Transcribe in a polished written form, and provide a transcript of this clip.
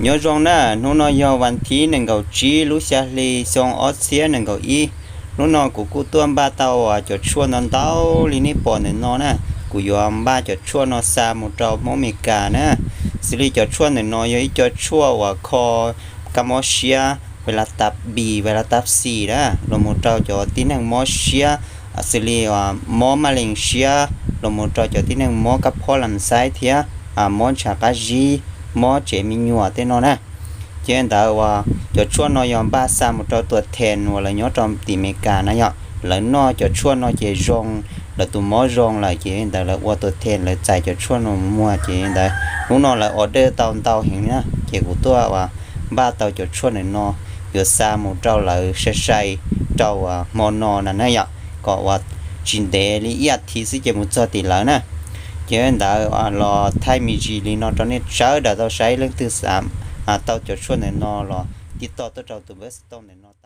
nhớ rằng nè nó nói doวันที่หนึ่งเก้าจีรู้จักลีซองออสเซียหนึ่งเก้าอีnó nói của cô tuân ba tàu à cho chua non tàu li ní bỏ nên nó nè của yom ba cho chua nó xa một trâu mỏ mì cà nè xử lý cho chua nên nó với cho chua và kho camosiaเวลาตับ B เวลาตับ C นะเราหมดเราจะที่นั่งมอเชียxử lýว่าหมอมาเลเซียเราหมดเราจะที่นั่งหมอกับพ่อลำไส้เทียหมอชากาจีหมอเจมิญัวเต้นนะเช่นแต่ว่าจะชวนนอยอมบ้าซ้ำหมดเราตัวแทนว่าเราย้อนจอมตีเมกานะเนี่ยแล้วนอจะชวนนอเจจงแล้วตัวหมอจงเลยเช่นแต่เราว่าตัวแทนเลยใจจะชวนนอมัวเช่นแต่นู้นนอเลยออเดอร์เตาเห็นนะเกี่ยวกับตัวว่าบ้าเตาจะชวนนออยู่ซ้ำหมดเราเลยใช้เจ้ามอนอนั่นเนี่ยก็ว่าจินเดลีอยากที่สิจะมุจติแล้วนะเช่นแต่รอไทยมีจีลีนอตอนนี้เช้าเดี๋ยวเราใช้เรื่องที่สามเตาจะชวนนอรอติดต่อตัวเราตัวเบสต้นนอ